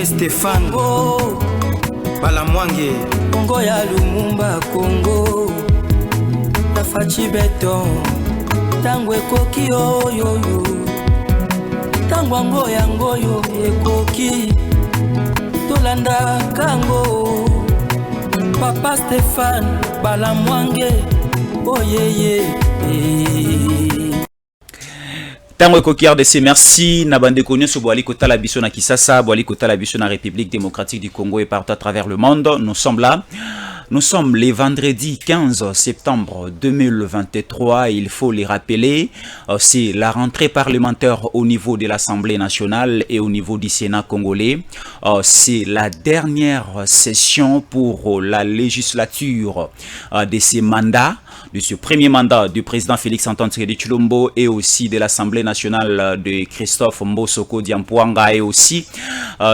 Stéphane Balamwange Congo ya Lumumba Congo Tafachi beton Tangwe koki oyo Tangwango yango yo ekoki Tolanda kango Papa Stéphane Balamwange Oyeye Tango Koki RDC, merci. Nabande konyo so boali kota la biso na Kisasa, boali kota la biso na République démocratique du Congo et partout à travers le monde. Nous sommes là. Nous sommes les vendredis 15 septembre 2023. Il faut les rappeler. C'est la rentrée parlementaire au niveau de l'Assemblée nationale et au niveau du Sénat congolais. C'est la dernière session pour la législature de ces mandats. De ce premier mandat du président Félix Antoine Tshisekedi Tshilombo et aussi de l'Assemblée nationale de Christophe Mbosoko Diampuanga et aussi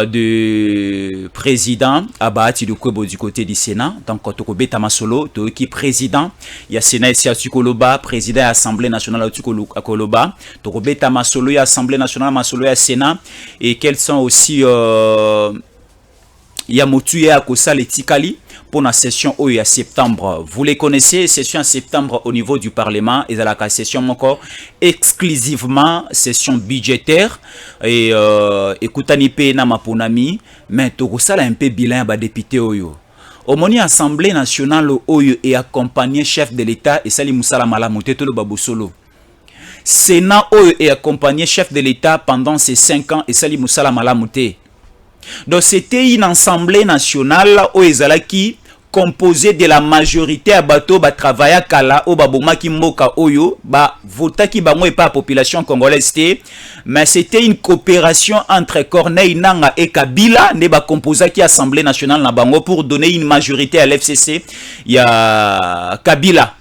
du président Abati Lukwebo du côté du Sénat. Donc, Tokobeta Masolo, qui président, il y a Sénat ici à Tukoloba, président de l'Assemblée nationale à Tukoloba, Tokobeta Masolo, il y a Assemblée nationale Masolo, il y a Sénat, et quels sont aussi il y a Motu et Akosa les Tikali pour la session au septembre. Vous les connaissez, session en septembre au niveau du Parlement et à la session encore exclusivement session budgétaire et écoutani pe na maponami mais Tokosa un peu bilan ba député oyo. Au moni Assemblée nationale oyo et accompagné chef de l'État et Sali Moussala Malamoute to le babosolo. Sénat oyo et accompagné chef de l'État pendant ces 5 ans et Sali Moussala Malamoute. Donc c'était une assemblée nationale au ezalaki composée de la majorité à bateau ba travailla kala au baboma ki mboka oyo ba votaki bango et pas population congolaise mais c'était une coopération entre Corneille Nangaa et Kabila ne ba composa ki assemblée nationale na bango pour donner une majorité à l'FCC il y a Kabila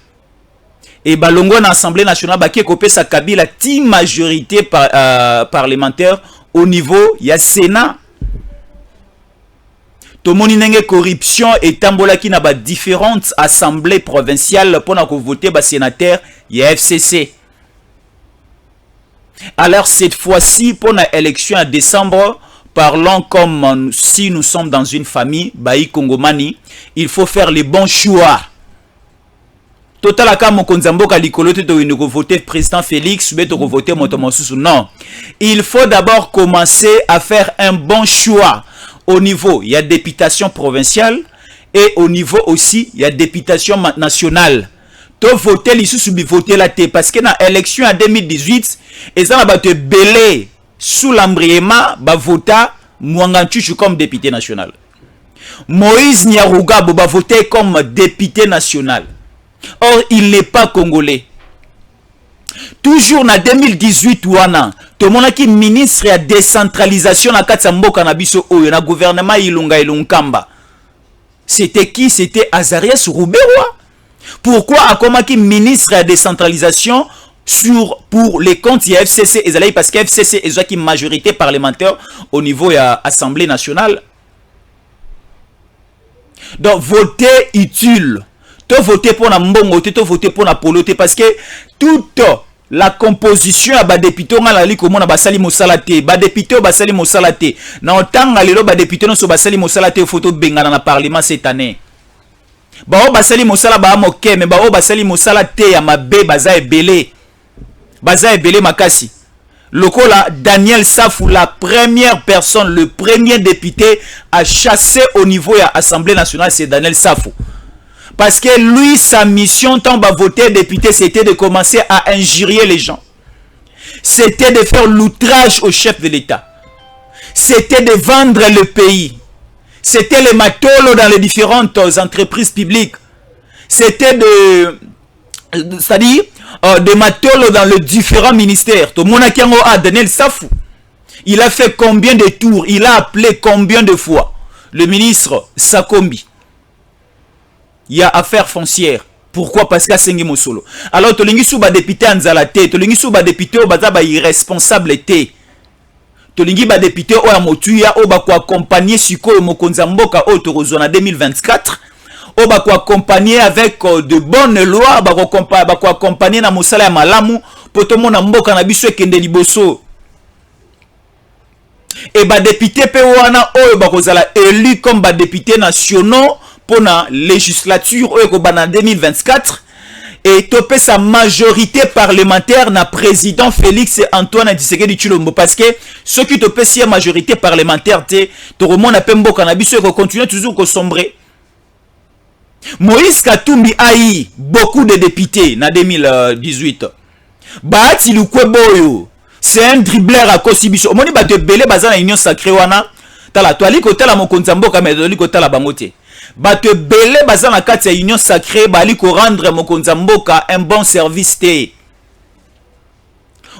et balongo na assemblée nationale ba ki kopé sa Kabila ti majorité parlementaire au niveau il y a Sénat. Tomoni nenge corruption et tambola qui n'a pas différentes assemblées provinciales pour na voter ba sénateur y a FCC. Alors cette fois-ci pour la élection en décembre, parlons comme si nous sommes dans une famille baï Congomani, il faut faire les bons choix. Total aka mokonzamboka likolo te to voter président Félix ou to voter motomosusu non. Il faut d'abord commencer à faire un bon choix. Au niveau, il y a députation provinciale et au niveau aussi, il y a députation nationale. To voter les sous voter la té parce que dans l'élection en 2018, et ça va te belé sous l'embriéma ba vota Mwanganchuchu comme député national. Moïse Nyaruga ba voter comme député national. Or, il n'est pas congolais. Toujours en 2018 wana to monaki ministre ya décentralisation na kati ya mboka na biso oyo na gouvernement Ilunga Ilunkamba. C'était qui? C'était Azarias Rouberoa. Pourquoi akomaki ministre ya décentralisation pour les comptes ya FCC ezalai parce que FCC ezaki majorité parlementaire au niveau ya Assemblée nationale. Donc voter utile. To voter pour la mbongo, to voter pour la polote parce que toute la composition à ba député on a li comme on a basali mosalate ba député au basali mosalate na otanga lelo ba député no so basali mosalate photo bengana na parlement cette année ba o basali mosala ba moke mais ba o basali mosalate ya mabe baza ebele makasi lokola Daniel Safou la première personne le premier député à chasser au niveau de l'Assemblée nationale c'est Daniel Safou. Parce que lui, sa mission, tant va voter député, c'était de commencer à injurier les gens. C'était de faire l'outrage au chef de l'État. C'était de vendre le pays. C'était les matolos dans les différentes entreprises publiques. C'était c'est-à-dire, de matolos dans les différents ministères. Tout le monde a Daniel Safou. Il a fait combien de tours? Il a appelé combien de fois? Le ministre Sakombi. Il y a affaire foncière. Pourquoi? Parce qu'il y a Sengi Mosolo. Alors, tu as ba député Anzalate, tu as ba député Obazaba irresponsabilité. Tu as ba député Oamotuya, Obako accompagné Suko Mokonzamboka Otorozona 2024. Obako accompagné avec de bonnes lois, Bako accompagné na Mosala Malamu, pour tout le monde Mboka na biso kende liboso. Et ba député pe wana oyo bakozala élu comme ba député nationaux pour la législature oyo ko bana 2024 et topé sa majorité parlementaire na président Félix Antoine Tshisekedi Tshilombo parce que ceux qui topé si majorité parlementaire te to remona pe mboka na biso ko continuer toujours ko sombrer. Moïse Katumbi a eu beaucoup de députés en 2018. Bahati Lukweboyo, c'est un dribbleur à Kosibiso. Omoni ba te belé bazana union sacrée wana. Tala toali ko tala mokonza mboka mais toali ko tala bangote. Ba te belé bazana kati ya union sacrée bali ko rendre mokonza mboka un bon service te.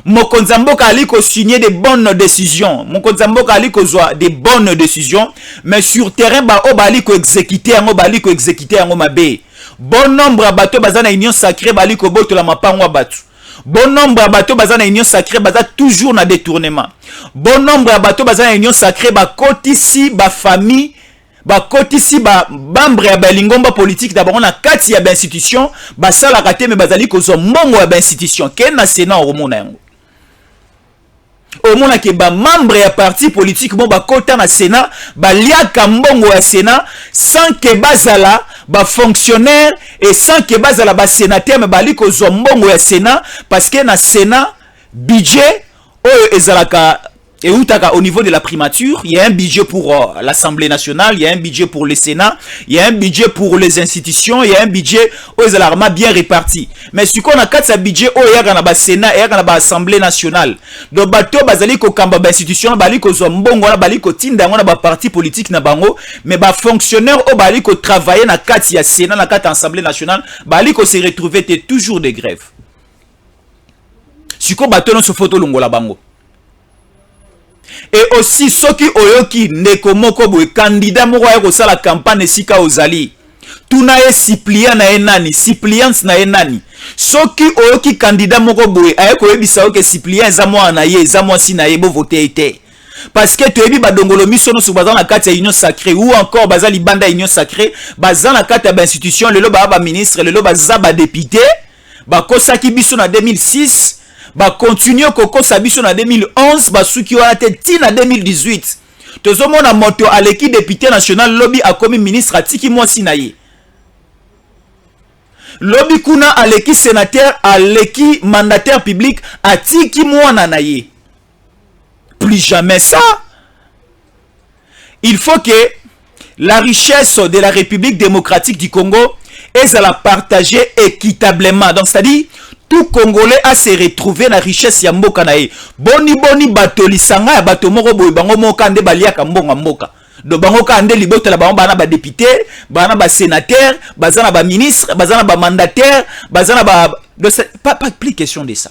Mokonza mboka ali ko signer des bonnes décisions. Mokonza mboka ali ko zwa des bonnes décisions, mais sur terrain ba o bali ko exécuter ngo bali ko exécuter ngo mabe. Bon nombre à bateau bazana union sacrée bali ko botola mapangwa batu. Bon nombre à bateau bazana union sacrée baza toujours na détournement. Bon nombre à bateau bazana union sacrée ba kotisi ba famille ba kotisi ba bambre ya balingomba politique d'abord on a kati ya ba institution ba sala kate me bazali ko zo mongo ya ba institution ken na sénat o mona yango. Au moins que ba membre ya parti politique bon ba kota na sénat ba liaka mbongo ya sénat sans que bazala ba fonctionnaire et sans que bazala ba sénateur mais bali ko zo mbongo ya sénat parce que na sénat budget ezalaka et au niveau de la primature, il y a un budget pour l'Assemblée nationale, il y a un budget pour le Sénat, il y a un budget pour les institutions, il y a un budget aux alarmes bien répartis. Mais ce qu'on a quatre budget au y Sénat et l'Assemblée nationale. Donc bateau bazali ko kamba ba institution bali ko zombongo na bali ko tinda ngona ba parti politique na bango mais ba fonctionnaire au bali ko travailler na kati ya Sénat na kati Assemblée nationale bali ko se retrouver toujours des grèves. Ce qu'on bateau non se photo longola bango. Et aussi ceux qui oyoki nekomoko boy candidat moko ya ko sala campagne sika ozali tuna e suppliant na enani suppliance na enani ceux qui oyoki candidat moko boy ay ko yebisa que suppliant za mwa na ye za mwa si na ye bo voter été parce que to yebi badongolo miso no subaza na kati ya union sacrée ou encore bazali banda union sacrée baza na kati ya ba institution lelo ba ministre lelo baza ba député ba kosaki biso na 2006 ba continue koko sabiso na 2011 ba suki wana te tina 2018 tozomona moto aleki député national lobby a komi ministre atiki mwasi na ye lobby kuna aleki sénateur aleki mandataire public atiki mwana na ye plus jamais ça. Il faut que la richesse de la République démocratique du Congo est à la partager équitablement. Donc c'est-à-dire tout Congolais a se retrouver na richesse ya mboka na ye. Boni bato lisanga ya bato moko boye bango moka nde baliaka mbonga mboka. Do bango ka nde liboto la bango bana ba député, bana ba sénateur, bazana ba ministre, bazana ba mandataire, bazana ba pas plus question de ça.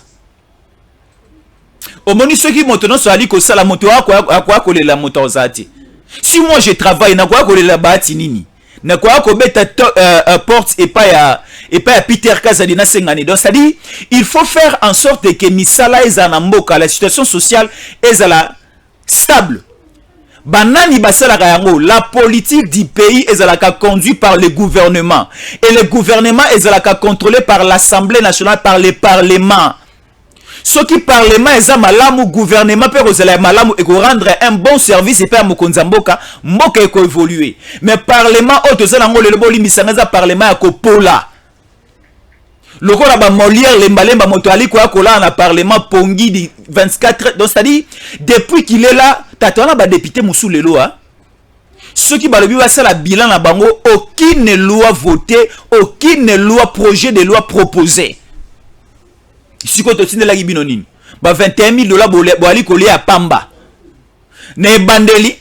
Au moni ceux qui montent non so ali ko sala moto akwa ko lela moto ozati. Si moi je travaille na kwa ko lela bati nini? Na kwa ko beta porte et pas ya Peter Kazadi na sengani. Donc c'est-à-dire il faut faire en sorte que misala ezana mboka la situation sociale ezala stable. Banani basala yango la politique du pays ezalaka conduite par le gouvernement et le gouvernement ezalaka contrôlé par l'Assemblée nationale par le parlement. Ce qui parlement est malamu gouvernement peut ozala malamu et rendre un bon service et faire mokonza mboka mboka eko évoluer mais parlement auto zala ngolo le boli misanga parlement ya kopola lokola ba Molière lembalemba moto ali ko akola na parlement pongi di 24 donc c'est-à-dire depuis qu'il est là tatona ba député musu lelo hein ceux qui balobi ba sala bilan na bango aucune loi votée aucune loi projet de loi proposé. Si tu as la gibinonine, bah $21 000 boali collé à Pamba. Ne bandeli,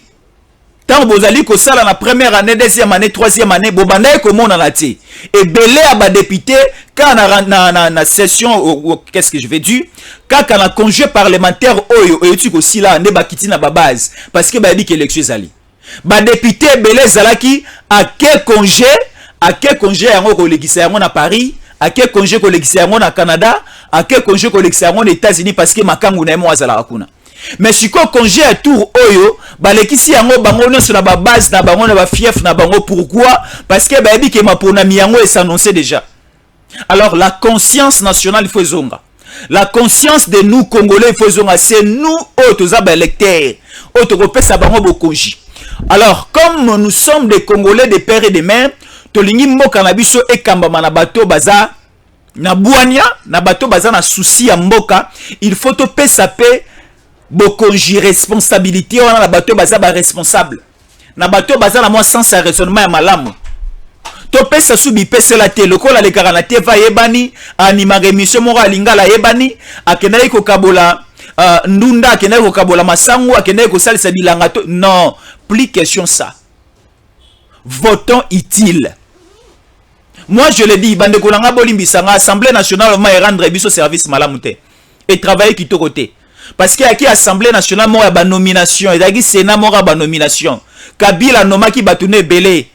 tant bozali ko sala na première année, deuxième année, troisième année, bobanda comment on a raté. Et belé à ba député, quand na session, qu'est-ce que je vais dire, quand on a congé parlementaire, oyo, tu aussi là, ne ba kiti na ba base, parce que ba dit que l'élection zali. Ba député belé zalaki, à quel congé, yango ko légisa yango na Paris, à quel congé ko légisa yango na Canada, à quel congé collection aux États-Unis parce que makangu na mo azala kuna mais si ko congé à tour oyo balekisi yango bango no sur la base na bango na ba fief na bango pourquoi parce que ba dit que ma pona miyango est annoncé déjà. Alors la conscience nationale il faut zonga La conscience de nous Congolais, c'est nous autres électeurs, autres sabango bokonji. Alors, comme nous sommes des Congolais, des pères et des mères, tolingi mboka na biso ekambama na bato baza na buania, na bato baza na souci ya mboka, il faut to pesa pe bokonji responsabilité wana na bato baza ba responsable. Na bato baza na moi sens ya raisonnement ya malamu. To pesa subi pesa la te lokola le karanate va yebani anima remission mora lingala yebani akenai ko kabola ndunda akenai ko kabola masangu akenai ko salisa bilanga to non, plus question ça. Votons utile. Moi je le dis bande kolanga bolimbisanga Assemblée nationale ma rendre biso service malamute et travailler qui to côté. Parce qu'il y a qui Assemblée nationale mora ba nomination et dagi Sénat mora ba nomination. Kabila nomaki batune belé.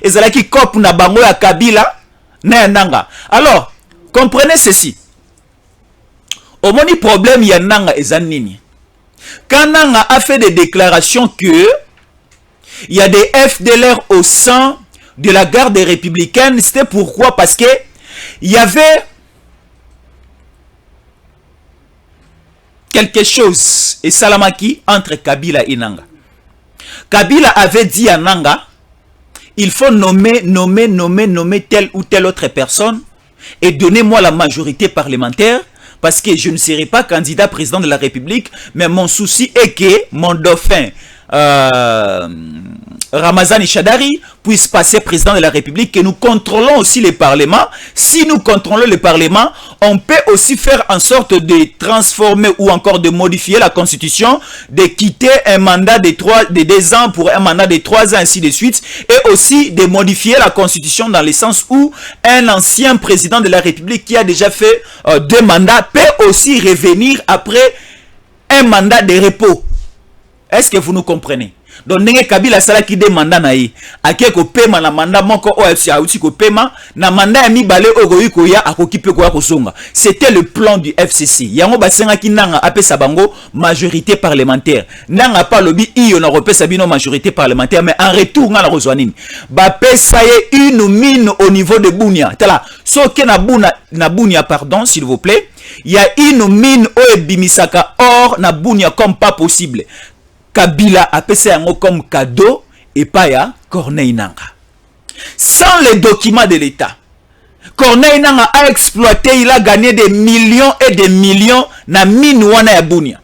Ezalaki kop na bango ya Kabila na nanga. Alors, comprenez ceci. Au moni problème ya nanga ezanini. Quand Nanga a fait des déclarations que il y a des FDLR au sein de la garde républicaine, c'était pourquoi? Parce que il y avait quelque chose et Salamaki entre Kabila et Nanga. Kabila avait dit à Nanga, il faut nommer telle ou telle autre personne et donnez-moi la majorité parlementaire parce que je ne serai pas candidat président de la République, mais mon souci est que mon dauphin Ramazani Chadari puisse passer président de la République, que nous contrôlons aussi le Parlement. Si nous contrôlons le Parlement, on peut aussi faire en sorte de transformer ou encore de modifier la Constitution, de quitter un mandat de 2 ans pour un mandat de 3 ans, ainsi de suite, et aussi de modifier la Constitution dans le sens où un ancien président de la République qui a déjà fait 2 mandats peut aussi revenir après un mandat de repos. Est-ce que vous nous comprenez? Donc, Nenge Kabila sala ki demanda na ye. Ake ko pema na manda moko OFC auti ko pema na manda ya mibale ogoyi ko ya akokipe ko ya kosonga. C'était le plan du FCC. Yango basenga ki nanga apesa bango majorité parlementaire. Nanga pa lobi iyo na repesa bino majorité parlementaire, mais en retour nga na rozwanini. Ba pesa ye une mine au niveau de Bunia. Tala, so ke na Bunia pardon, s'il vous plaît. Il y a une mine au bimisaka or na Bunia comme pas possible. Kabila a passé un mot comme cadeau et pas ya Corneille Nanga. Sans les documents de l'État, Corneille Nanga a exploité, il a gagné des millions et des millions na mine wana ya Bunia.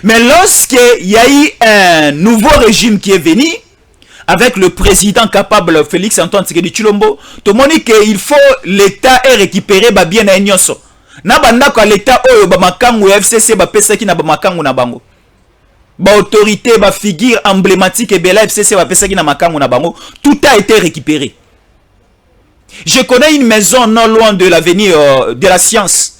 Mais lorsqu'il y a eu un nouveau régime qui est venu, avec le président capable Félix Antoine Tshisekedi Tshilombo, tout le monde dit qu'il faut l'État et récupérer bien na nyonso. Na banda kwa l'État oyo ba makangu FCC ba pesa ki na ba makangu na bango. Ba autorité, ba figure emblématique et bela FCC ba pesa ki na makangu na bango, tout a été récupéré. Je connais une maison non loin de l'avenue de la science.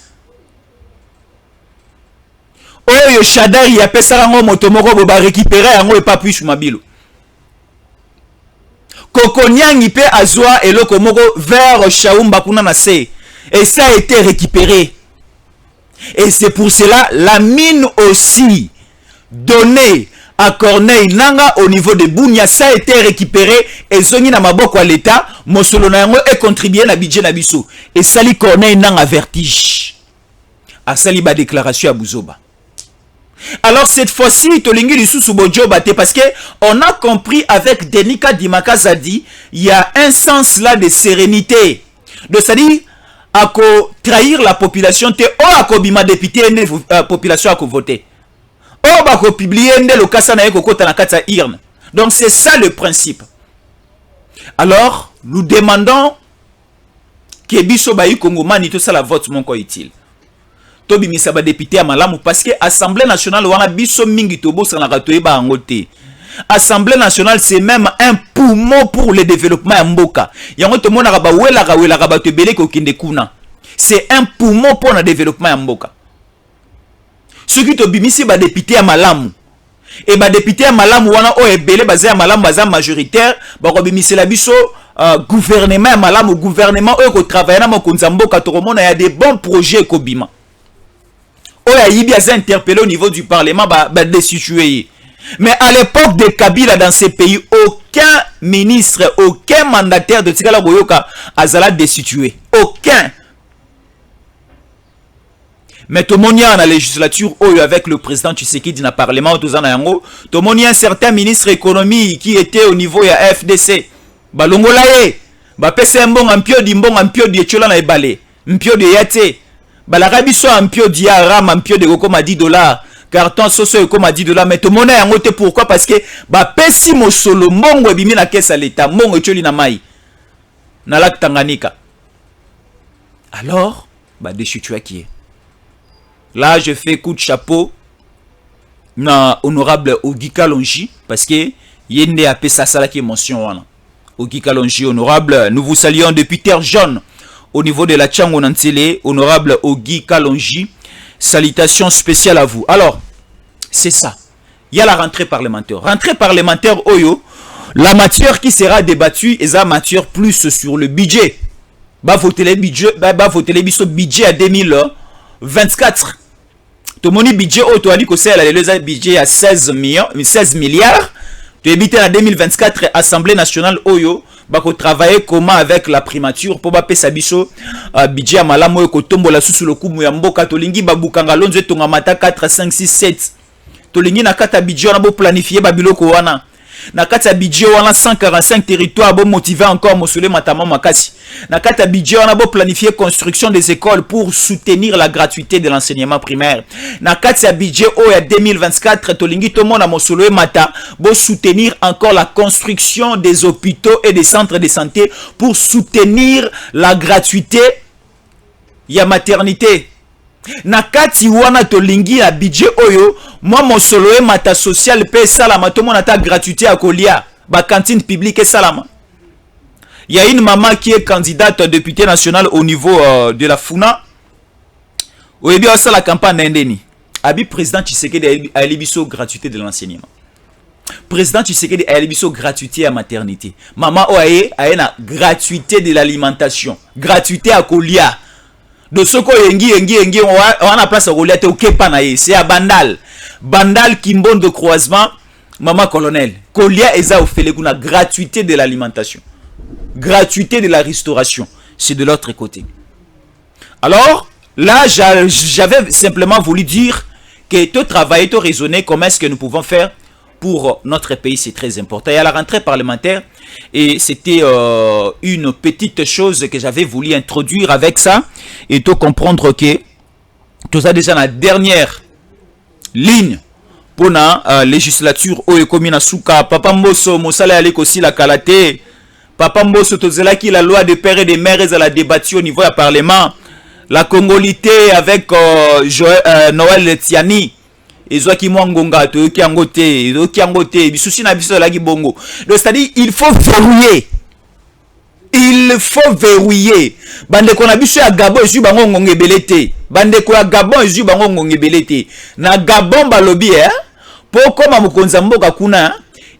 Oyo Chadari ya pesa rango motomoko ba récupérer yango et pas plus mabilo. Kokonyang pe azwa eloko moko vers Chaumba kuna na se. Et ça a été récupéré. Et c'est pour cela la mine aussi donnée à Corneille Nanga au niveau de Bunia, ça a été récupéré et zongi na maboko à l'État, mosolo na yango et contribué na budget na biso. Et sali Corneille Nanga vertige. A sali ba déclaration à Buzoba. Alors cette fois-ci, tolingi lisusu bojoba te parce que on a compris avec Denika Dimaka Zadi, il y a un sens là de sérénité. De c'est-à-dire ako trahir la population te o ako bima député la population ako voter. O bako publier nde le kasa na yeko kota na kata irne. Donc c'est ça le principe. Alors, nous demandons que biso bayi Kongomani to ça la vote mon ko utile. To bimisa ba député à malamu parce que Assemblée nationale wana biso mingi to bosa na katoye ba ngote. Assemblée nationale c'est même un poumon pour le développement ya mboka. Yango to mona ba wela ba to belé ko kinde kuna. C'est un poumon pour le développement ya mboka. Ceux qui to bimisi ba député à malamu. Et ba député à malamu wana o ebele bazé à malamu baza majoritaire, ba ko bimisi la biso gouvernement à malamu gouvernement o ko travailler na mokonza mboka to mona ya des bons projets ko bima. O ya yibi a interpellé au niveau du parlement ba destitué. Mais à l'époque de Kabila dans ces pays, aucun ministre, aucun mandataire de Tikala Boyoka azala destitué. Aucun. Mais tomoni à la législature avec le président Tshisekedi dans le parlement tout tomoni un certain ministre économie qui était au niveau de la FDC balongola ye ba pesa mbongo ampio di echola na ebale mpio de yate balaka biso ampio di arama ampio de kokoma $10 carton soso ekoma $10 mais tomoni yango te pourquoi parce que ba pesi mosolo mbongo ebimi na kesa l'état mbongo echoli na mai na lac Tanganyika alors ba déchu qui est là je fais coup de chapeau na honorable Ogi Kalonji parce que yende a pesa sala qui mention wana Ogi Kalonji honorable, nous vous saluons depuis Terre Jaune au niveau de la Tchango Nantele, honorable Ogi Kalonji, salutations spéciales à vous. Alors, c'est ça. Il y a la rentrée parlementaire. Rentrée parlementaire Oyo, la matière qui sera débattue est la matière plus sur le budget. Va voter les budgets à 2024. Tout le budget Oyo, tu que c'est le budget à 16 milliards. Tu éviter en 2024 Assemblée nationale Oyo bako travailler comment avec la primature pour bape sabiso budget malamu Oyo kotombo la susu lokumu ya mboka tolingi babukanga lonzo tonga mata 4 5 6 7 tolingi na kata budget na bo planifier babiloko wana na kata budget wana 145 territoires bo motiver encore Mosole Matama Makasi na kata budget wana bo planifier construction des écoles pour soutenir la gratuité de l'enseignement primaire na kata budget Oyo 2024 tolingi to mona Mosole Mata bo soutenir encore la construction des hôpitaux et des centres de santé pour soutenir la gratuité ya maternité na kati wana tolingi ya budget Oyo moi Mosolo Mata social pe salama to mona ta gratuité à kolia ba cantine publique et salama. Il y a une maman qui est candidate députée nationale au niveau de la Funa. Oyebi osa la campagne ndeni. Abi président Tshisekedi a libiso gratuité de l'enseignement. Président Tshisekedi a libiso gratuité à maternité. Maman oye a na gratuité de l'alimentation, gratuité à kolia. De ce yengi on a place à kolia te okepa na ye, c'est à Bandal Kimbon de croisement maman colonel. Kolia eza ofele kuna gratuité de l'alimentation. Gratuité de la restauration, c'est de l'autre côté. Alors, là, j'avais simplement voulu dire que tout travailler, tout raisonner, comment est-ce que nous pouvons faire pour notre pays, c'est très important. Il y a la rentrée parlementaire et c'était une petite chose que j'avais voulu introduire avec ça et tout comprendre que tout ça déjà la dernière ligne pour la législature où est commis na souka papa Mbosso Mosala Alek aussi la Kalate. Papa Mbosso Tozelaki, la loi de père et de mère, elle a débattu au niveau du Parlement. La Congolité avec Noël Letiani. Et Zoaki Mwangonga, Toyoki Angote, Toyoki Angote, Bisousi na biso la Gibongo. Donc c'est-à-dire, il faut verrouiller. Il faut verrouiller. Bande ko na biso ya Gabon ezu bango ngongebelete. Bande ko ya Gabon ezu bango ngongebelete. Na Gabon balobi poko mokonza mboka kuna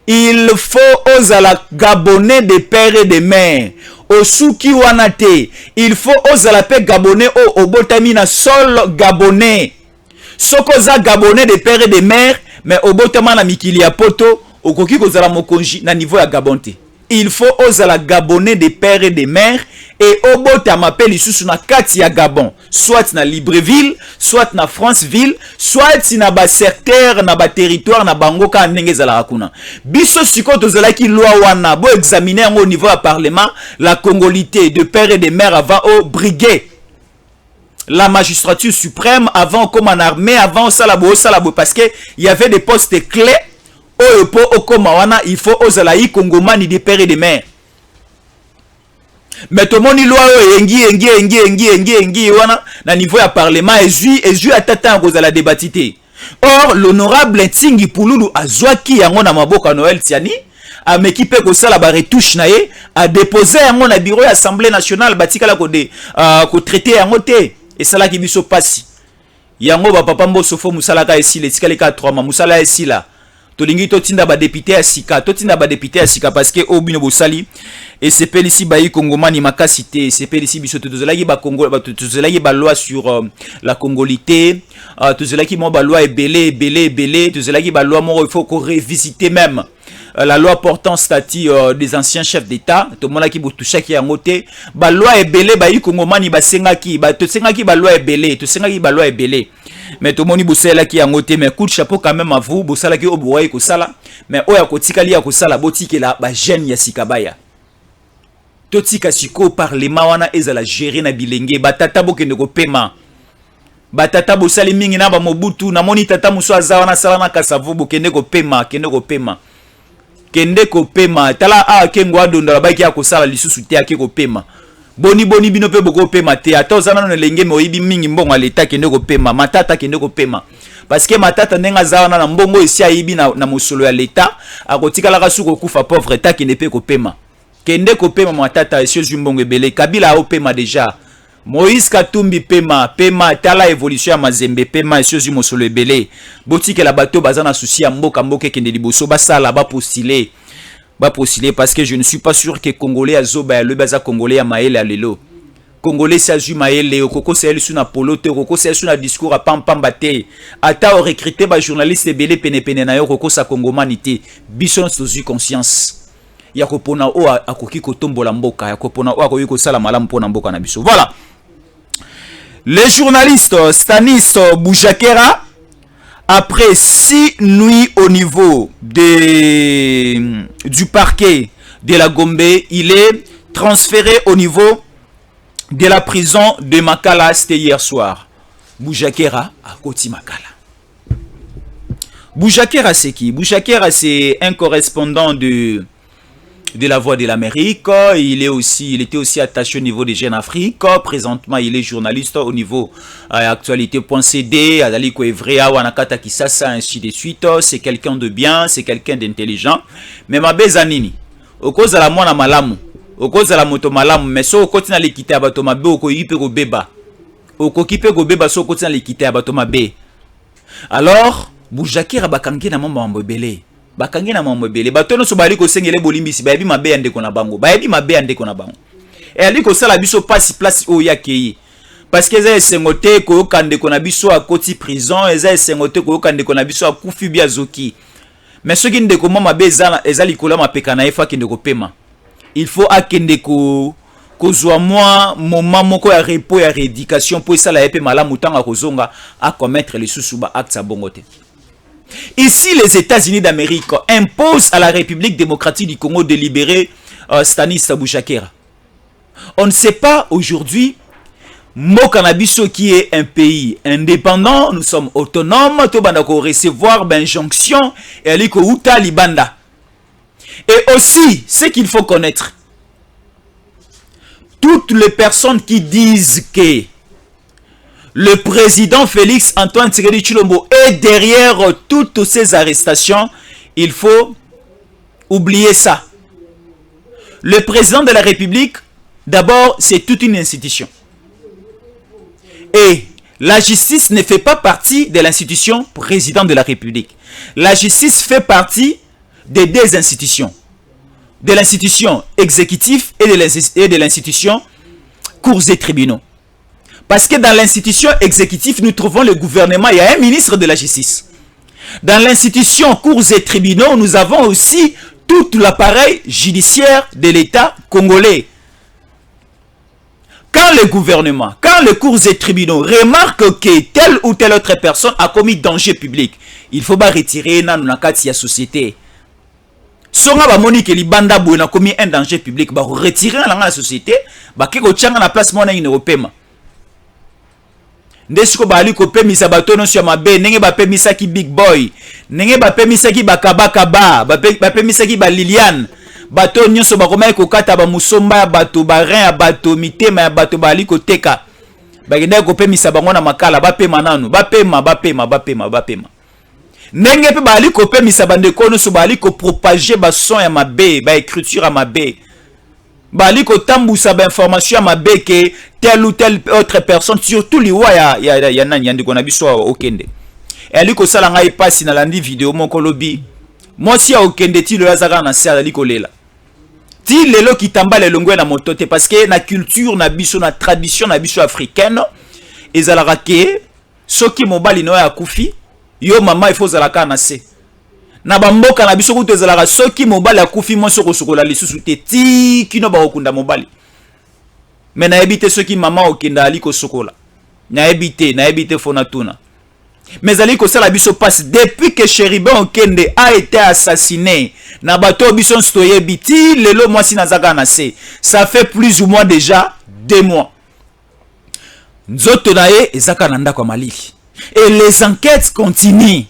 il faut aux la gabonais de père et de mère. Au souki wanate, il faut aux la paix gabonais au botamina sol gabonais. Sokoza gabonais de père et de mère, mais au botamana mikili ya poto, au koki kozala mokonji na niveau ya gabonte. Il faut aux la gabonais de père et de mère et au botama pe lisusu na kati ya Gabon, soit na Libreville, soit na Franceville, soit na ba secteur na ba territoire na bango ka ndenge za la hakuna. Biso siko tozala ki loi wana bo examiner au niveau du parlement la congolité de père et de mère avant au briguer la magistrature suprême avant comme en armée avant salabo parce que il y avait des postes clés au Komawana, il faut aux alaï congomani des pères et des mères. Mais tout le monde loi engi wana na niveau ya parlement et atata cause la débattité. Or l'honorable Ntingi Pululu azwaki yango na maboka Noël Tiani a mekipe ko sala ba retouche na ye a déposer yango na bureau ya Assemblée nationale batika la ko traiter yango te et sala ki biso pasi. Yango ba papa Mbosso fo musala ka esile tika le 4 ma musala esila. Tolingi totinda ba député à Sika, parce que au bino bosali et c'est pel ici bayi congomani makasité, c'est pel ici biso tozalaki ba Congo, tozalaki ba loi sur la congolité, tozalaki mo ba loi belé, tozalaki ba loi mo il faut qu'on révisiter même la loi portant statut des anciens chefs d'État, tout le monde qui touche qui a ngoté, ba loi est belé, ba y kongomani ba sengaki, ba to sengaki ba loi est belé, to sengaki ba loi est belé. Mais tout le monde bossela qui a ngoté, mais coup de chapeau quand même à vous, bossela qui oboye ko sala, mais oya ko tikali ya ko sala botiki la ba jeune ya sikabaya. Totika siko parlement wana ezala gérer na bilenge, ba tata bokende ko paiement. Batata bosali mingi na ba Mobutu na moni tata muso azawa na sala na kasavu bokende ko pema kende ko pema tala a kengo adonda la baki ya ko sala lisusu te ake ko pema boni bino pe boko pema te ata ozana na lenge mo yibi mingi mbongo aleta kende ko pema matata kende ko pema parce que matata ndenga zawa na mbongo esi ayibi na mosolo ya leta akotika la kasuko kufa pauvre ta kende pe ko pema kende ko pema matata esio zumbongo ebele Kabila o pema déjà Moïse Katumbi pema tala évolution ya Mazembe pema esozi mosolo ebele botike la bateau bazana souci ya mboka kende liboso basala ba postuler parce que je ne suis pas sûr que congolais azoba ya le baza congolais ya maele alelo congolais sa ju maele okoko sel suna polote okoko sel suna discours a pamba te ata o recruter ba journaliste ebele pene na yo okoko sa congomanité bison sozu conscience ya kopona o akoki kotombola mboka ya kopona o akoki ko sala malamu pona mboka na biso voilà. Le journaliste Stanis Boujakera, après 6 nuits au niveau du parquet de la Gombe, il est transféré au niveau de la prison de Makala, c'était hier soir. Boujakera à Koti Makala. Boujakera c'est qui? Boujakera c'est un correspondant de la Voix de l'Amérique. Il était aussi attaché au niveau des Jeunes Afrique. Présentement, il est journaliste au niveau actualité.cd, Adaliko Evrea, Wanakata Kisasa, ainsi de suite. C'est quelqu'un de bien, c'est quelqu'un d'intelligent. Mais ma bezanini, au cause de la mona malamu, au cause de la moto malamu, mais so au na l'équité à batoma be, au koyipe go beba. Au kokipe go beba, so au na l'équité à batoma be. Alors, Boujakera bakangi na mamba mbebele. Bakangi na mamobele batono so bali ko sengele bolimbisi bayebi mabe ande ko na bango bayebi mabe ande ko na bango et ali ko sala biso passe place o yakei parce que eza sengote ko kande ko na biso a koti prison eza sengote ko kande ko na biso a kufi bia zoki mais ce qui ndeko mama bezala ezali kola mapeka na efa kende ko pema il faut akende ko kozwa moi moment moko ya repos ya rééducation pour ça la epe malamu tanga kozonga à commettre les susuba actes bongote. Ici, les États-Unis d'Amérique imposent à la République démocratique du Congo de libérer Stanis Boujakera. On ne sait pas aujourd'hui, Mokanabiso qui est un pays indépendant, nous sommes autonomes, tout bandako recevoir d'injonction et aliko uta libanda. Et aussi, ce qu'il faut connaître, toutes les personnes qui disent que le président Félix Antoine Tshisekedi Tshilombo est derrière toutes ces arrestations. Il faut oublier ça. Le président de la République, d'abord, c'est toute une institution. Et la justice ne fait pas partie de l'institution président de la République. La justice fait partie des deux institutions. De l'institution exécutive et de l'institution cours et tribunaux. Parce que dans l'institution exécutive, nous trouvons le gouvernement, il y a un ministre de la justice. Dans l'institution cours et tribunaux, nous avons aussi tout l'appareil judiciaire de l'État congolais. Quand le gouvernement, quand les cours et tribunaux remarquent que telle ou telle autre personne a commis danger public, il faut pas retirer dans la société. Songa ba monique libanda bo na commis un danger public, ba retirer dans la société, ba kiko tchanga na place mona européenne. Ndesiko bali ko pemisa batono sur mabe nenge ba pemisa ki big boy nenge ba pemisa ki bakabaka ba pemisa ki ba Liliane bato nyonso ba komai ko kata ba musomba bato ba rein ya bato mitema ya bato bali ko teka ba genda ko pemisa bango na makala ba pema nanu ba pema nenge pe bali ko pemisa bande kono so bali ko propager ba son ya mabe ba écriture ya mabe bali ko tambusa ba information ya mabe ke telle ou telle autre personne, surtout les wa ya nani yandi kona biso okende. Et ali ko sala ngai pasi na landi vidéo moko lobi. Moi si okende ti le azaka na sala ali ko lela. Ti lelo ki tamba le longwe na motote parce que na culture na biso na tradition na biso africaine ezalaka ke soki mobali no ya kufi yo mama il faut zalaka na se. na bamboka na biso kutu ezalaka soki mobali akufi mwasi okosokola lisusu te ti kino bakokunda mobali. Mais nayebi te soki mama okenda ali kosokola. Nayebi te fona tuna. Mais ali kosala biso passe depuis que Chérubin Okende a été assassiné na bato biso stoyebi ti lelo mwasi nazaka na se. Ça fait plus ou moins déjà 2 mois. Nzoto na ye ezaka na ndako malili. Et les enquêtes continuent.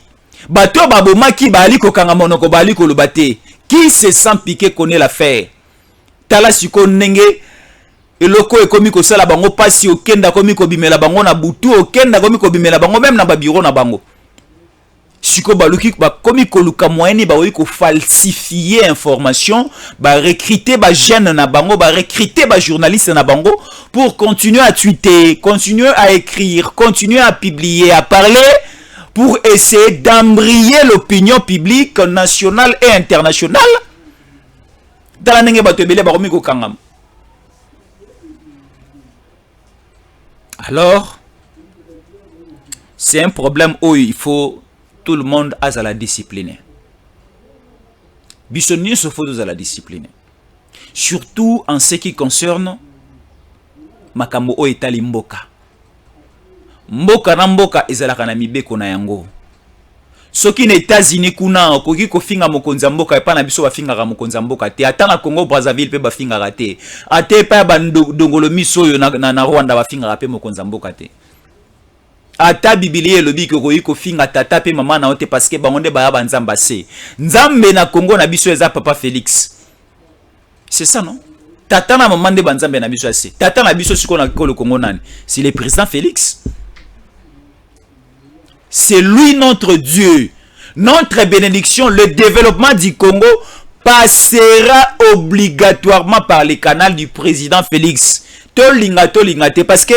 Bato babomaki bali kokanga monoko bali koloba te. Qui se sent piqué connaît l'affaire. Tala siko nenge eloko ekomi kosala bango pasi okenda komi kobimela bango na butu okenda komi kobimela bango même na ba bureau na bango. Siko baluki ba komi koluka moyeni ba oyi ko falsifier information, ba recruter ba jeune na bango, ba recruter ba journaliste na bango pour continuer à tweeter, continuer à écrire, continuer à publier, à parler pour essayer d'embrayer l'opinion publique nationale et internationale. Dans la nenge bato ebele ba komi ko kangam. Alors, c'est un problème où il faut tout le monde à la discipline. Bissonnier se faut à la discipline. Surtout en ce qui concerne makambo o etali mboka. Mboka na mboka ezalaka na mibeko na yango. Soki na États-Unis kuna okoki kofinga mokonza mboka epa na biso bafingaka mokonza mboka te. Ata na Congo Brazzaville pe bafingaka te. Ate pa ba ndongolo miso yo na Rwanda bafingaka pe mokonza mboka te. Ata Biblia elobi kokoki kofinga tata pe mama na ote parce que bango nde baya banzamba se. Nzambe na Congo na biso eza papa Félix. C'est ça non? Tata na maman nde banzambe na biso ase. Tata na biso siko na le Congo nani? C'est le président Félix. C'est lui notre Dieu. Notre bénédiction, le développement du Congo passera obligatoirement par le canal du président Félix. Tolinga te parce que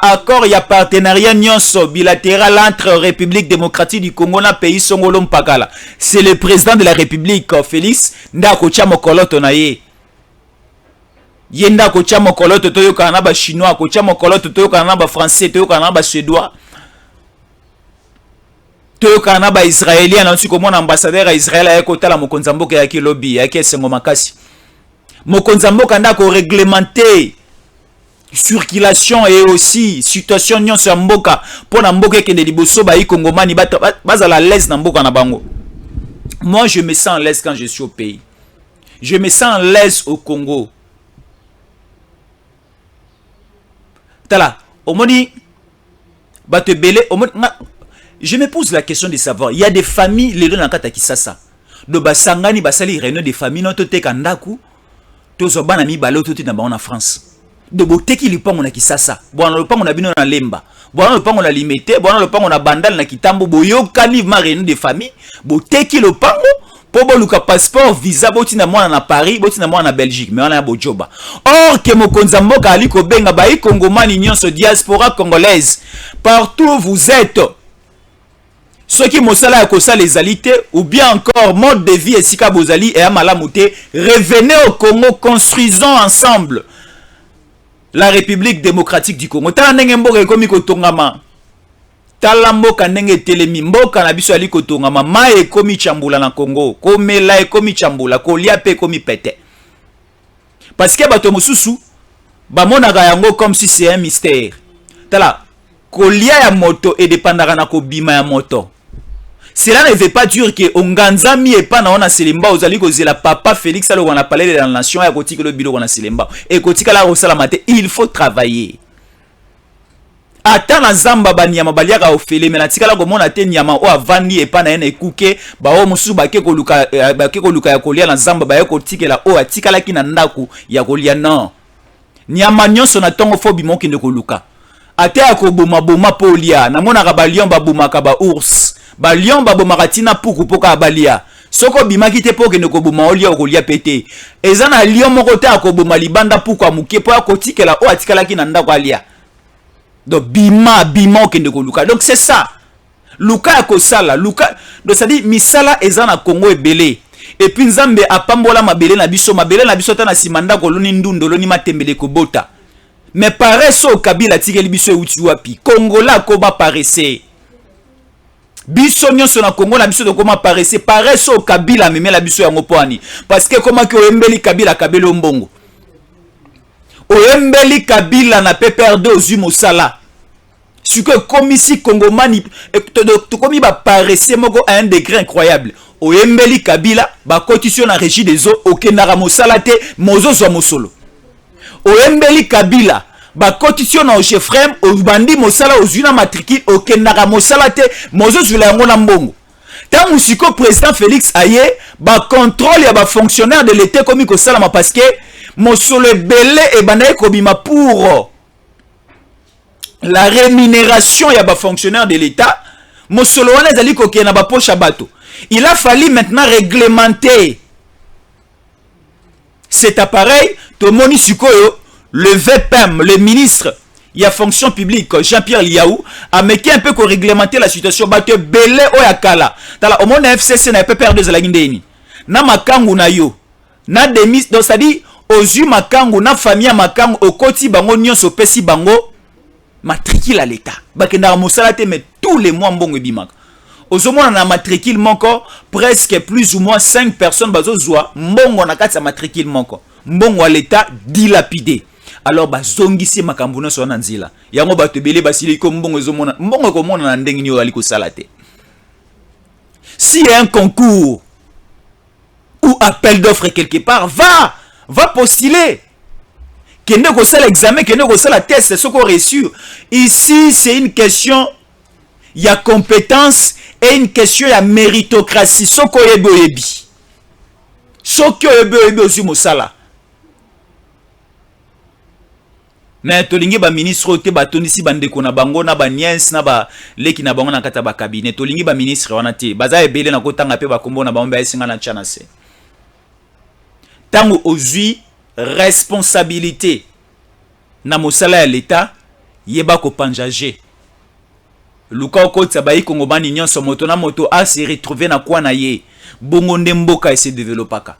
accord il y a partenariat nyonso bilatéral entre République démocratique du Congo na pays Songolo Mpakala. C'est le président de la République Félix ndako cha mokoloto na ye. Yenda ko cha mokoloto toyo kana ba chinois ko cha mokoloto toyo kana ba français toyo kana ba suédois. Toyo kana ba israélien na tsiko mona ambassadeur à Israël ya kotala mokonza mboka ya kilobi ya kesengo makasi. Mokonza mboka ndako réglementer circulation et aussi situation nyonso ya mboka pona mboka kende liboso ba ikongomani bazala l'aise na mboka na bango. Moi je me sens à l'aise quand je suis au pays. Je me sens à l'aise au Congo. Tala, omoni bato belé omoni je me pose la question de savoir, il y a des familles les deux dans kata Kisasa. Do basangani basali réunion des familles non tote kandaku tozo bana mi balo tote na ba en France. De boteki lipango na Kisasa. Bwana lipango na bino na Lemba. Bwana lipango na Limete, bwana lipango na Bandal na Kitambo boyokani ma réunion des familles, boteki lipango po boluka passeport visa boti na mwana na Paris, boti na mwana na Belgique, mais on a bojoba. Or que mokonza mboka ali ko benga ba ikongomani nyonso diaspora congolaise. Partout où vous êtes, ceux qui mosala kosa les alités ou bien encore mode de vie et sika bozali et amalamute, revenez au Congo, construisons ensemble la République démocratique du Congo. Tala ndenge mboka ekomi kotongama. Tala mboka ndenge telemi mboka na biso ali kotongama, ma ekomi chambula na Congo, komela ekomi chambula, kolia pe ekomi pete. Parce que bato mosusu bamonaka yango comme si c'est un mystère. Tala kolia ya moto et dépendara na kobima ya moto. Cela ne veut pas dire que Onganzami et pas na ona selemba ozali kozela papa Félix alors on a parlé de la nation ya kotika le bilo on a selemba et kotika la osala mate il faut travailler. Ata na zamba banyama baliaka ofele mais na tika la komona te nyama o avandi et pas na ene ekuke ba o musu bake koluka ya kolia na zamba ba kotikela o atika la kina ndaku ya kolia non. Nyama nyonso na tongo fobi moki ne koluka. Ate akoboma boma polia na mona ka ba lion ba boma ka ba ours. Ba lion ba boma katina puku poka balia. Soko bimaki te poke ne koboma olia okolia pete. Ezana lion moko te akoboma libanda puku amuke po akotikela o atikala ki na ndako alia. Donc bima okende ko luka. Donc c'est ça. Luka akosala, luka donc ça dit misala ezana Congo ebele. Et puis nzambe apambola mabele na biso ta na simanda ko loni ndundo loni matembele ko bota. Mais paresso kabila tikeli biso uti wapi. Congola ko ba paresse. biso nyonso na Congo na biso de comment paraître paraître au Kabila meme la biso yango poani parce que comment que oyembeli Kabila kabelo mbongo oyembeli Kabila na PPRD ozui mosala ce que comme ici Congomani to komi ba paraître moko à un degré incroyable oyembeli Kabila ba constitution na régie des eaux okendara mosala te mozo zo mosolo oyembeli Kabila ba constitution na chefrem obandi mosala ozuna matricule okendara mosala te mozo zula yango na mbongo tant musiko président Félix aye ba contrôle ya ba fonctionnaire de l'état comme ko salama parce que mosolo belé e banaye kobima pour la rémunération ya ba fonctionnaire de l'état mosolo wana ezali ko kena ba poche bato il a fallu maintenant réglementer cet appareil to moni sikoyo le VPM, le ministre, il y a fonction publique, Jean-Pierre Liaou, a meké un peu pour réglementer la situation. Batte belé oyakala. Tala, au monde FCC n'a pas perdu de la guindéni. Na makangu na yo. Na demis, donc ça dit, aux yeux makangu, na famille makangu, au koti bango, nyon so pesi bango, matricule à l'état. Bakenda mosalate, mais tous les mois mbongo bimak. Aux hommes, on a matricule manko, presque plus ou moins 5 personnes, bazo zoa, mbongo na kati sa matricule manko. Mbongo à l'état dilapidé. Alors ba zongisi makambo na so na nzila yango bato belé basili ko mbongo ezomona mbongo ko mona na ndenge ni ali ko salate si y a un concours ou appel d'offres quelque part va postuler kende ko sala examen kende ko sala test ce qu'on reçu ici c'est une question il y a compétence et une question il y a méritocratie soko yebo yebi soko yebo yebi osu mosala. Mais tolingi ba ministre ote ba tonisi bandeko na bango na ba nièce na ba leki na bango na kata ba cabinet tolingi ba ministre wana te baza ebele na kotanga pe ba kombo na ba mba esinga na tchana se tango ozui responsabilité na mosala ya l'état yeba ko panjager luka okotsa ba ikongomani nyonso moto na moto a se retrouver na kwa na ye bongo ndemboka ese développaka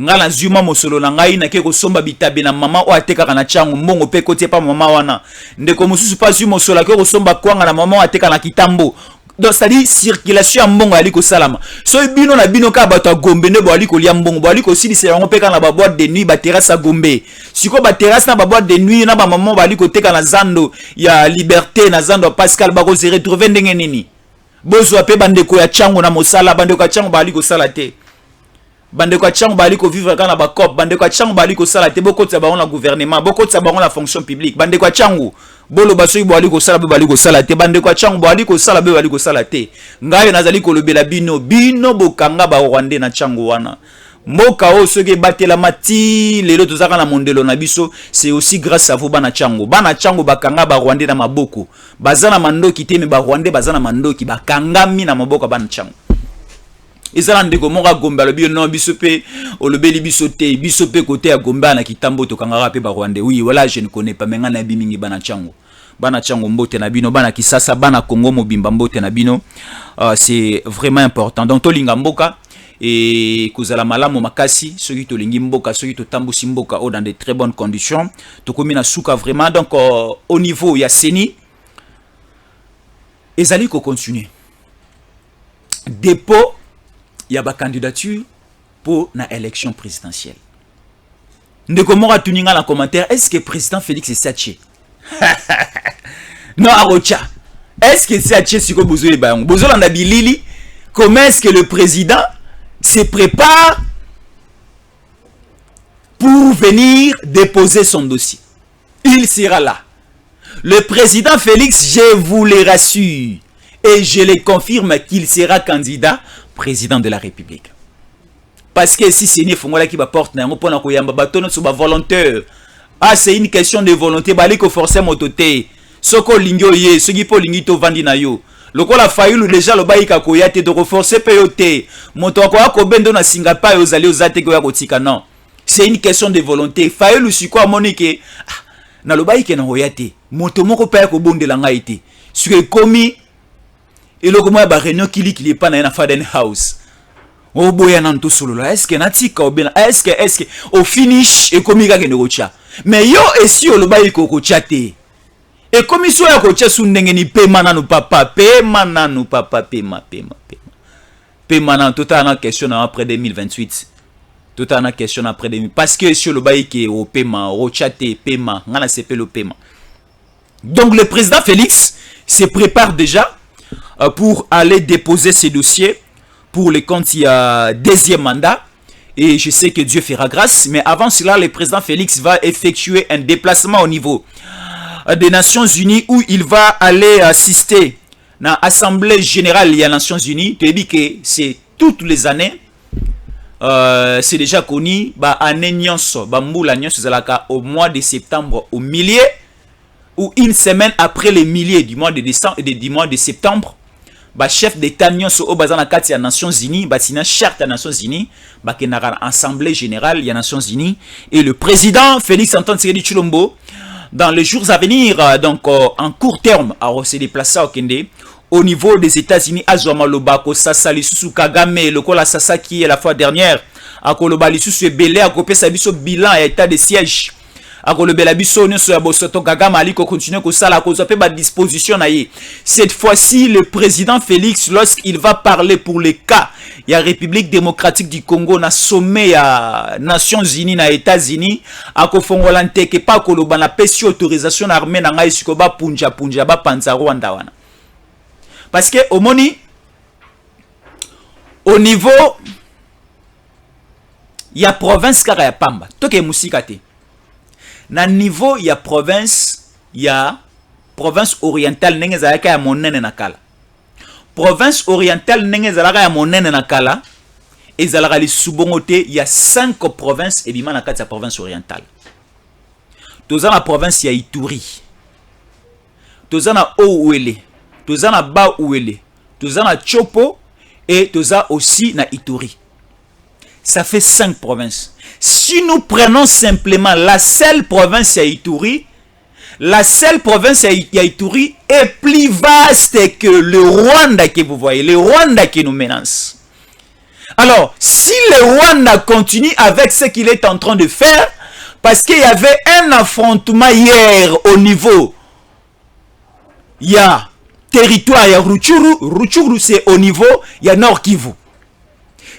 ngala zuma mosolo na ngai na ke ko somba bitabe na mama o ateka na changu mbongo pe kote pa mama wana ndeko mususu pa zuma mosolo ke ko somba kwanga na mama o ateka na kitambo donc ça dit circulation ya mbongo ali ko salama so bino na bino ka bato gombe ne bo ali ko lia mbongo bo ali ko silisa yango pe kana ba boîte de nuit ba terrasse gombe siko ba terrasse na ba boîte de nuit na ba mama ba ali ko teka na zando ya liberté na zando Pascal ba ko se retrouver ndenge nini bozo pe bandeko ya changu na mosala bandeko ya changu ba ali ko sala te bande kwa chango bali ko vivre kana ba cop bande kwa chango bali ko sala te boko tsa ba na gouvernement boko tsa ba na fonction publique bande kwa chango bolo baso bali ko sala be bali ko sala te bande kwa chango bali ko sala be bali ko sala te ngayo nazali ko lobela bino bokanga ba Rwanda na chango wana mboka o soki batela mati lelo tozaka na mondelo na biso c'est aussi grâce à vous bana chango bakanga ba Rwanda na maboko bazana mandoki te me ba Rwanda bazana mandoki bakangami na maboko bana chango. Et ça ndeko monga gomba le bio non bisope o le beli bisote bisope côté à gomba na kitambo to kangara pe ba Rwanda oui voilà je ne connais pas menga na bimingi bana chango mbote na bino bana kisasa bana Congo mobimba mbote na bino c'est vraiment important donc to linga mboka et kozala malamu makasi soki to lingi mboka soki to tambusi mboka dans de très bonnes conditions to komina suka vraiment donc au niveau ya seni ezali ko continuer dépôt il y a ba candidature pour la élection présidentielle. Ndeko mora tuninga na commentaire est-ce que président Félix est satché? Non arocha. Est-ce que c'est satché siko bozo le bayong? Bozo landa bilili comment est-ce que le président se prépare pour venir déposer son dossier? Il sera là. Le président Félix, je vous le rassure et je le confirme qu'il sera candidat président de la République. Parce que si c'est une fongola qui va porter un point à yamba batono sur volontaire. Ah c'est une question de volonté bali ko forcer mototé. Soko lingyo ye, ce qui po lingito vandi na yo. Loko la fayulu déjà lo baika ko yate de reforcer peyote. Moto ko bendo na singapa yo zali ozate ko ya kotika non. C'est une question de volonté. Fayulu siko monique na lo baika na hoyate. Moto moko pa ko bondela ngaite. Ce que commis et le comment ba réunion qui est pas na Faden House. O boya na nto solo là. Est-ce que natika obena est-ce que au finish et comme ga ke negocha. Mais yo et si o lo ba iko ko chate. Et comme il soit à côté sous n'engeni paiement nous papa paiement nous papa paiement tout en question après 2028 tout en question après 2000 parce que sur le bail qui est au paiement au chaté paiement on a le paiement. Donc le président Félix se prépare déjà pour aller déposer ses dossiers pour les comptes il y a deuxième mandat. Et je sais que Dieu fera grâce. Mais avant cela, le président Félix va effectuer un déplacement au niveau des Nations Unies où il va aller assister à l'Assemblée Générale des Nations Unies. Tu dis que c'est toutes les années. C'est déjà connu. Au mois de septembre au milieu ou une semaine après le milieu du mois de décembre du mois de septembre. Chef d'État au bazan des Nations Unies, batina charte des Nations Unies, assemblée générale des Nations Unies et le président Félix Antoine Tshisekedi Tshilombo dans les jours à venir donc en court terme à se déplacer au Kende au niveau des États-Unis à Zouamaloba ko sasa lisusu Kagame le kola sasa qui est la fois dernière à koloba lisusu ebele à kopesa biso bilan et état de siège cette fois-ci, le président Félix, lorsqu'il va parler pour les cas, il y a République démocratique du Congo, na sommet à Nations Unies, na États-Unis, à Kofongolante, que pas koloba na pesi autorisation armée na ngai sikoba punja ba panza Rwanda wana. Parce que au niveau, il y a province kara pamba, toke musikate. Na niveau ya province orientale nenge zalaka ya monene nakala. Province orientale nenge zalaka ya monene nakala ezalaka li subongote ya 5 provinces et bima na kati ya province orientale. Toza na province ya Ituri. Toza na Ouele, toza na Ba Ouele, toza na Chopo et toza aussi na Ituri. Ça fait 5 provinces. Si nous prenons simplement la seule province à Ituri, la seule province à Ituri est plus vaste que le Rwanda que vous voyez, le Rwanda qui nous menace. Alors, si le Rwanda continue avec ce qu'il est en train de faire, parce qu'il y avait un affrontement hier au niveau, il y a territoire, il y a Rutshuru c'est au niveau, il y a Nord Kivu.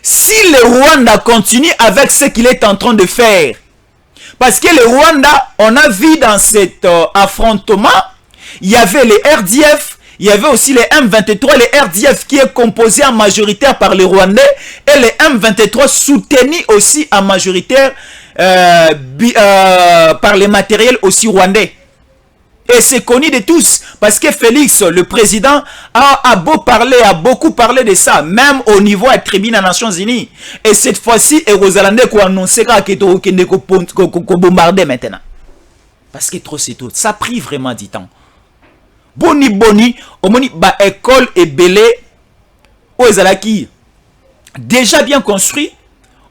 Si le Rwanda continue avec ce qu'il est en train de faire, parce que le Rwanda, on a vu dans cet affrontement, il y avait les RDF, il y avait aussi les M23, les RDF qui est composé en majoritaire par les Rwandais, et les M23 soutenus aussi en majoritaire par les matériels aussi rwandais. Et c'est connu de tous, parce que Félix, le président, a beaucoup parlé de ça, même au niveau à tribune des Nations Unies. Et cette fois-ci, Rosalandais a annoncé qu'on bombarder maintenant. Parce que trop c'est tout. Ça a pris vraiment du temps. Boni, au moni, école et belé, qui déjà bien construit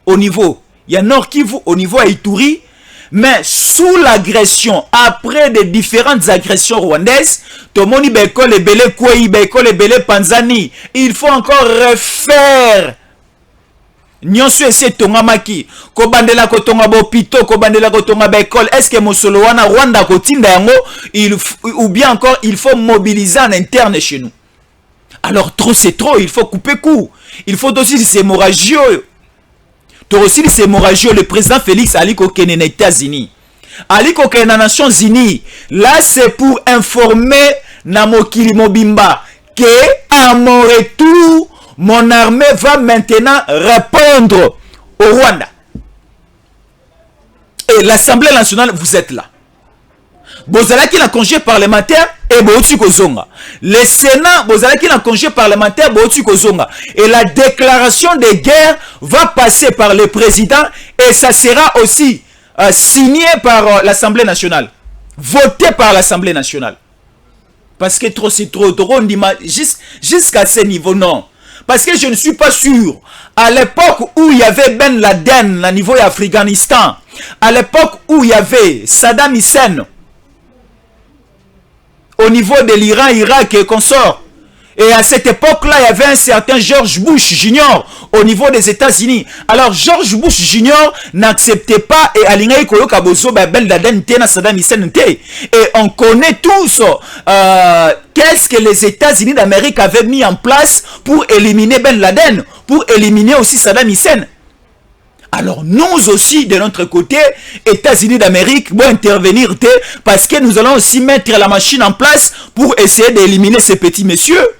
au niveau, il y a Nord Kivu, au niveau à Ituri. Mais sous l'agression, après des différentes agressions rwandaises, Tomoni Bekol et Belé Kouei, Bekol et Belé Panzani, il faut encore refaire. Nyonso ese tongamaki, kobandela ko tonga bopito, kobandela ko tonga Bekol, est-ce que Mosolo wana Rwanda kotinda yango, ou bien encore il faut mobiliser en interne chez nous. Alors trop c'est trop, il faut couper court. Il faut aussi ces hémorragieux. Aussi c'est hémorragieux, le président Félix Ali Kokene aux États-Unis. Ali Kokene aux Nations Unies. Là, c'est pour informer Namokili Mobimba que à mon retour, mon armée va maintenant répondre au Rwanda. Et l'Assemblée nationale, vous êtes là. Bozala qui a congé parlementaire et Botu Kozonga. Le Sénat, Bozala qui a congé parlementaire Botu Kozonga. Et la déclaration de guerre va passer par le président et ça sera aussi signé par l'Assemblée nationale. Voté par l'Assemblée nationale. Parce que trop c'est trop. Jusqu'à ce niveau, non. Parce que je ne suis pas sûr. À l'époque où il y avait Ben Laden, au niveau d'Afghanistan, à l'époque où il y avait Saddam Hussein, au niveau de l'Iran, Irak et consorts, Et à cette époque-là, il y avait un certain George Bush Jr. au niveau des États-Unis. Alors, George Bush Jr. n'acceptait pas et Alingaï Koyoka Bozo Ben Laden Tena Saddam Hussein. Et on connaît tous qu'est-ce que les États-Unis d'Amérique avaient mis en place pour éliminer Ben Laden, pour éliminer aussi Saddam Hussein. Alors nous aussi, de notre côté, États-Unis d'Amérique, vont intervenir parce que nous allons aussi mettre la machine en place pour essayer d'éliminer ces petits messieurs.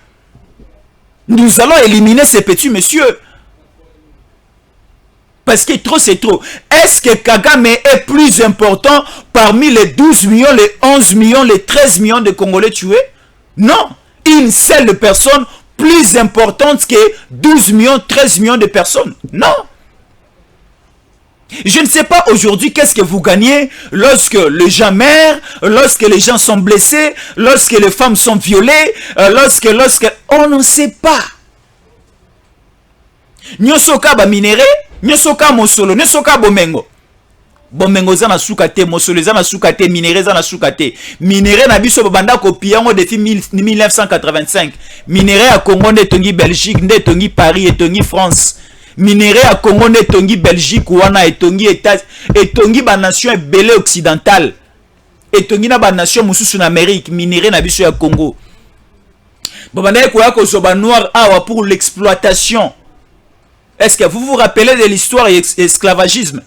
Nous allons éliminer ces petits messieurs. Parce que trop c'est trop. Est-ce que Kagame est plus important parmi les 12 millions, les 11 millions, les 13 millions de Congolais tués? Non. Une seule personne plus importante que 12 millions, 13 millions de personnes. Non. Je ne sais pas aujourd'hui qu'est-ce que vous gagnez lorsque les gens meurent, lorsque les gens sont blessés, lorsque les femmes sont violées, lorsque... On ne sait pas. Nyosoka ba minéré, nyosoka mosolo, nyosoka bomengo. Bomengo za na sukate, mosolo za na sukate, minéré za na sukate. Minéré na biso babanda kopiyango depuis 1985. Minéré à Congo nde tongi Belgique, nde tongi Paris, tongi France. Minéré à Congo nde tongi Belgique wana etongi États, etongi ba nation belé occidentale. Etongi na ba nation mususu na Amérique, minéré na biso ya Congo. Babanda ko ya ko soba noir awa pour l'exploitation. Est-ce que vous vous rappelez de l'histoire de l'esclavagisme?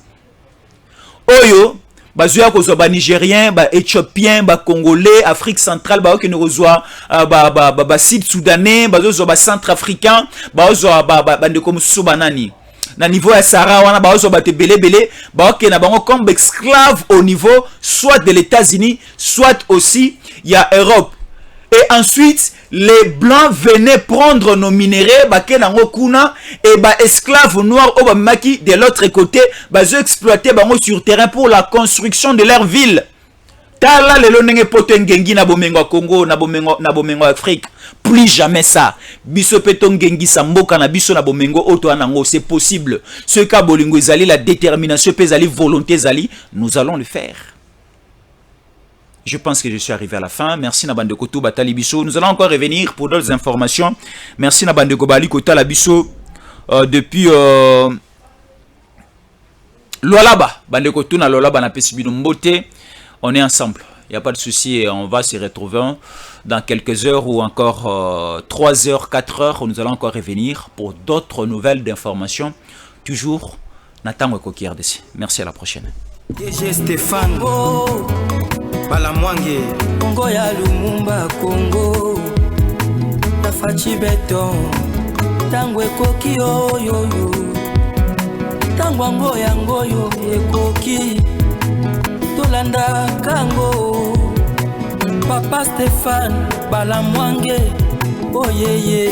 Oyo, bazoya ko soba nigérien, ba éthiopien, ba congolais, Afrique centrale, ba okene kozwa ba sud-soudanais, bazo soba centrafricain, ba ozo ba ndeko mususu banani. Na niveau ya Sahara wana ba ozo ba te belé, ba okena bango comme esclave au niveau soit de l'États-Unis, soit aussi il y a Europe. Et ensuite, les blancs venaient prendre nos minéraux, et bah esclaves noirs au maki de l'autre côté, bah exploiter sur terrain pour la construction de leur ville. Tala le lonenge potengengi na bomengo Congo, na bomengo Afrique. Plus jamais ça. Biso petongengi sa mboka na biso na bomengo oto anango, c'est possible. Ce cas bolingo zali, la détermination pesali, volonté zali, nous allons le faire. Je pense que je suis arrivé à la fin. Merci Nabande Koto Batali Bisso. Nous allons encore revenir pour d'autres informations. Merci Nabande Kobali Kota la Bisso. Depuis Lualaba. Bande Koto na Lualaba na Pesibino Mbote. On est ensemble. Il n'y a pas de souci. On va se retrouver dans quelques heures ou encore 3 heures, 4 heures. Où nous allons encore revenir pour d'autres nouvelles d'informations. Toujours Nathan Wekoki RDC. Merci à la prochaine. DG Stéphane Balamwange Congo ya Lumumba Congo na fachi beton tango ekoki oyo tango yango ekoki tolanda kango Papa Stéphane Balamwange oyeye